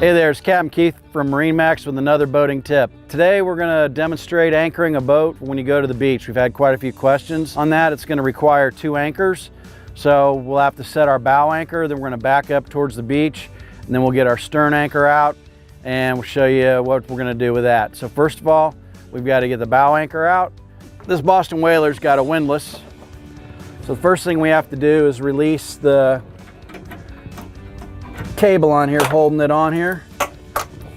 Hey there, it's Captain Keith from MarineMax with another boating tip. Today we're going to demonstrate anchoring a boat when you go to the beach. We've had quite a few questions on that. It's going to require 2 anchors. So we'll have to set our bow anchor, then we're going to back up towards the beach, and then we'll get our stern anchor out and we'll show you what we're going to do with that. So first of all, we've got to get the bow anchor out. This Boston Whaler's got a windlass. So the first thing we have to do is release the cable on here, holding it on here,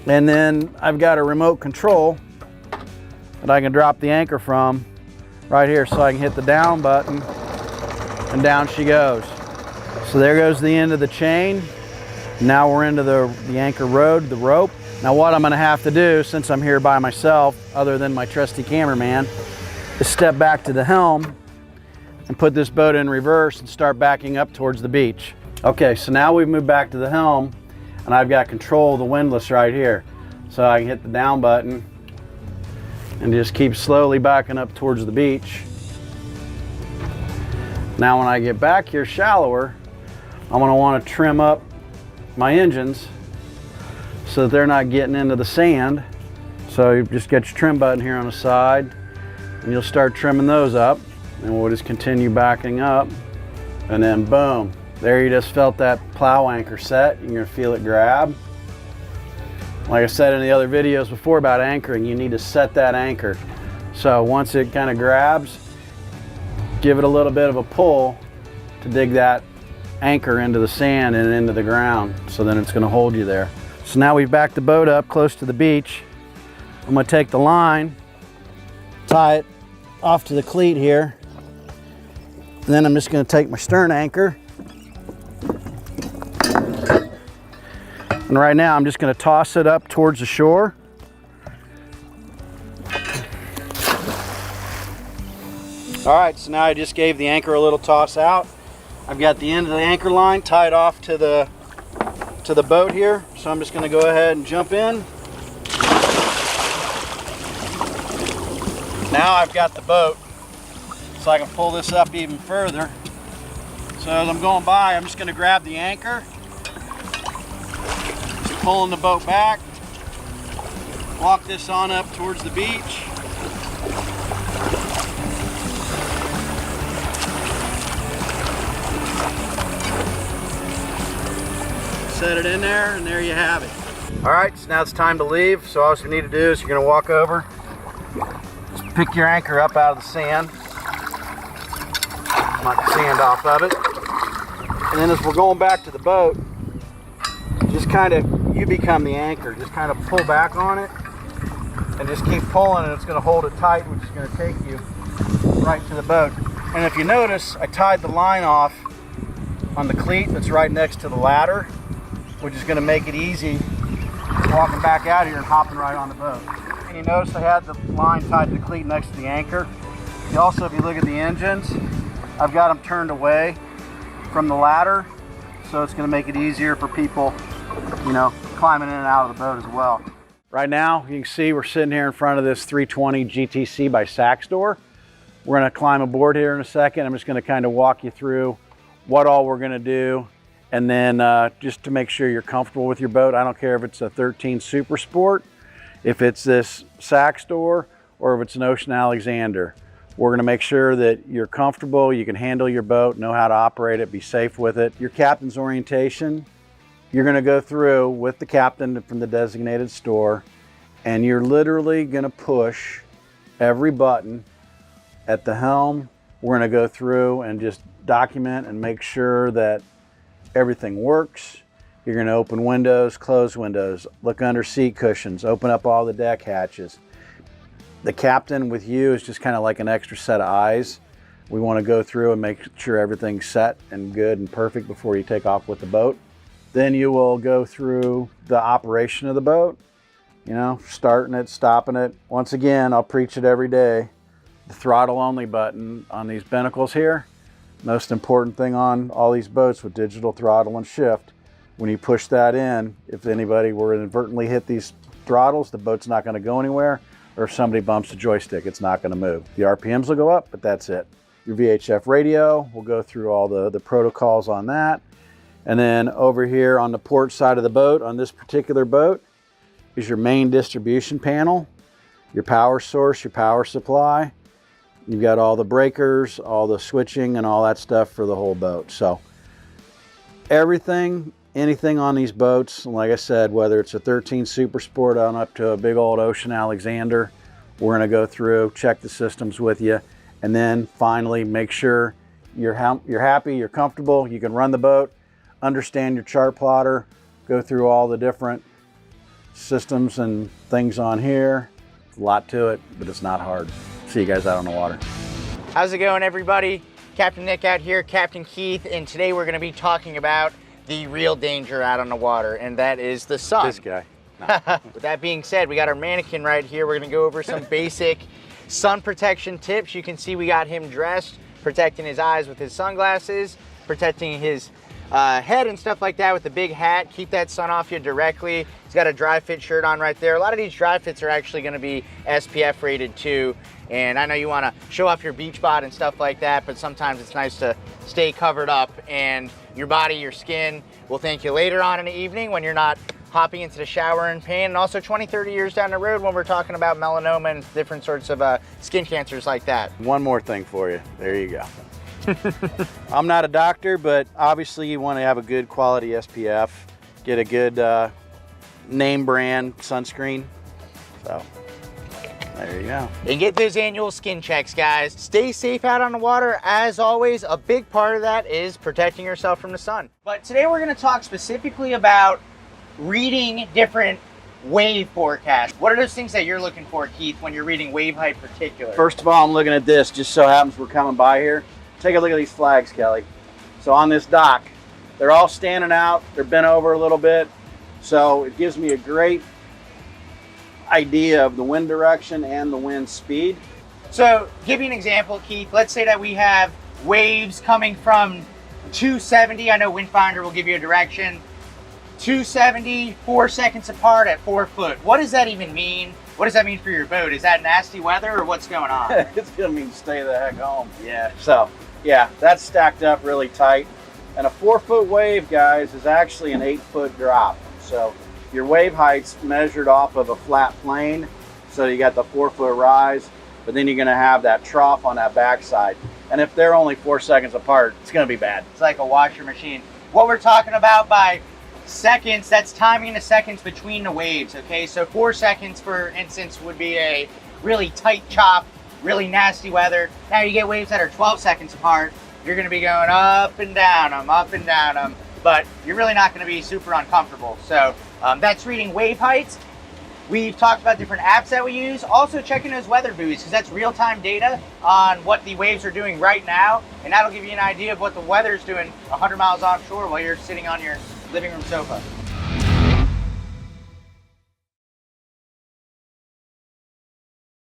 and then I've got a remote control that I can drop the anchor from right here, so I can hit the down button and down she goes. So there goes the end of the chain. Now we're into the anchor rod, the rope. Now what I'm going to have to do, since I'm here by myself, other than my trusty cameraman, is step back to the helm and put this boat in reverse and start backing up towards the beach. Okay, so now we've moved back to the helm and I've got control of the windlass right here. So I can hit the down button and just keep slowly backing up towards the beach. Now when I get back here shallower, I'm going to want to trim up my engines so that they're not getting into the sand. So you just get your trim button here on the side and you'll start trimming those up, and we'll just continue backing up, and then boom. There you just felt that plow anchor set. You're gonna feel it grab. Like I said in the other videos before about anchoring, you need to set that anchor. So once it kind of grabs, give it a little bit of a pull to dig that anchor into the sand and into the ground. So then it's gonna hold you there. So now we've backed the boat up close to the beach. I'm gonna take the line, tie it off to the cleat here. And then I'm just gonna take my stern anchor. And right now I'm just going to toss it up towards the shore. All right, so now I just gave the anchor a little toss out. I've got the end of the anchor line tied off to the boat here. So I'm just going to go ahead and jump in. Now I've got the boat, so I can pull this up even further. So as I'm going by, I'm just going to grab the anchor, pulling the boat back, walk this on up towards the beach. Set it in there, and there you have it. All right, so now it's time to leave. So all you need to do is you're gonna walk over, just pick your anchor up out of the sand, knock the sand off of it. And then as we're going back to the boat, just kind of, you become the anchor. Just kind of pull back on it and just keep pulling, and it's going to hold it tight, which is going to take you right to the boat. And if you notice, I tied the line off on the cleat that's right next to the ladder, which is going to make it easy walking back out here and hopping right on the boat. And you notice I had the line tied to the cleat next to the anchor. You also, if you look at the engines, I've got them turned away from the ladder, so it's going to make it easier for people, you know, climbing in and out of the boat as well. Right now, you can see we're sitting here in front of this 320 GTC by Saxdor. We're going to climb aboard here in a second. I'm just going to kind of walk you through what all we're going to do, and then just to make sure you're comfortable with your boat. I don't care if it's a 13 Super Sport, if it's this Saxdor, or if it's an Ocean Alexander. We're going to make sure that you're comfortable, you can handle your boat, know how to operate it, be safe with it. Your captain's orientation, you're going to go through with the captain from the designated store, and you're literally going to push every button at the helm. We're going to go through and just document and make sure that everything works. You're going to open windows, close windows, look under seat cushions, open up all the deck hatches. The captain with you is just kind of like an extra set of eyes. We want to go through and make sure everything's set and good and perfect before you take off with the boat. Then you will go through the operation of the boat, you know, starting it, stopping it. Once again, I'll preach it every day. The throttle only button on these binnacles here, most important thing on all these boats with digital throttle and shift. When you push that in, if anybody were to inadvertently hit these throttles, the boat's not going to go anywhere. Or if somebody bumps the joystick, it's not going to move. The RPMs will go up, but that's it. Your VHF radio, we'll go through all the protocols on that. And then over here on the port side of the boat, on this particular boat, is your main distribution panel, your power source, your power supply. You've got all the breakers, all the switching and all that stuff for the whole boat. So everything, anything on these boats, like I said, whether it's a 13 Super Sport on up to a big old Ocean Alexander, we're gonna go through, check the systems with you, and then finally make sure you're happy, you're comfortable, you can run the boat, understand your chart plotter, go through all the different systems and things on here. There's a lot to it, but it's not hard. See you guys out on the water. How's it going, everybody? Captain Nick out here, Captain Keith, and today we're gonna be talking about the real danger out on the water, and that is the sun. This guy. No. With that being said, we got our mannequin right here. We're gonna go over some basic sun protection tips. You can see we got him dressed, protecting his eyes with his sunglasses, protecting his head and stuff like that with the big hat. Keep that sun off you directly. He's got a dry fit shirt on right there. A lot of these dry fits are actually gonna be SPF rated too. And I know you wanna show off your beach bod and stuff like that, but sometimes it's nice to stay covered up, and your body, your skin will thank you later on in the evening when you're not hopping into the shower in pain, and also 20, 30 years down the road when we're talking about melanoma and different sorts of skin cancers like that. One more thing for you. There you go. I'm not a doctor, but obviously you want to have a good quality SPF, get a good name brand sunscreen. So there you go. And get those annual skin checks, guys. Stay safe out on the water. As always, a big part of that is protecting yourself from the sun. But today we're going to talk specifically about reading different wave forecasts. What are those things that you're looking for, Keith, when you're reading wave height particular? First of all, I'm looking at this. Just so happens we're coming by here. Take a look at these flags, Kelly. So on this dock, they're all standing out. They're bent over a little bit. So it gives me a great idea of the wind direction and the wind speed. So give you an example, Keith. Let's say that we have waves coming from 270. I know Windfinder will give you a direction. 270, 4 seconds apart at 4 foot. What does that even mean? What does that mean for your boat? Is that nasty weather or what's going on? It's gonna mean stay the heck home. Yeah. So yeah, that's stacked up really tight. And a 4 foot wave, guys, is actually an 8 foot drop. So your wave height's measured off of a flat plane. So you got the 4 foot rise, but then you're gonna have that trough on that backside. And if they're only 4 seconds apart, it's gonna be bad. It's like a washer machine. What we're talking about by seconds, that's timing the seconds between the waves, okay? So 4 seconds, for instance, would be a really tight chop, really nasty weather. Now you get waves that are 12 seconds apart, you're gonna be going up and down them, up and down them, but you're really not gonna be super uncomfortable. So that's reading wave heights. We've talked about different apps that we use. Also checking those weather buoys, because that's real-time data on what the waves are doing right now, and that'll give you an idea of what the weather's doing 100 miles offshore while you're sitting on your living room sofa.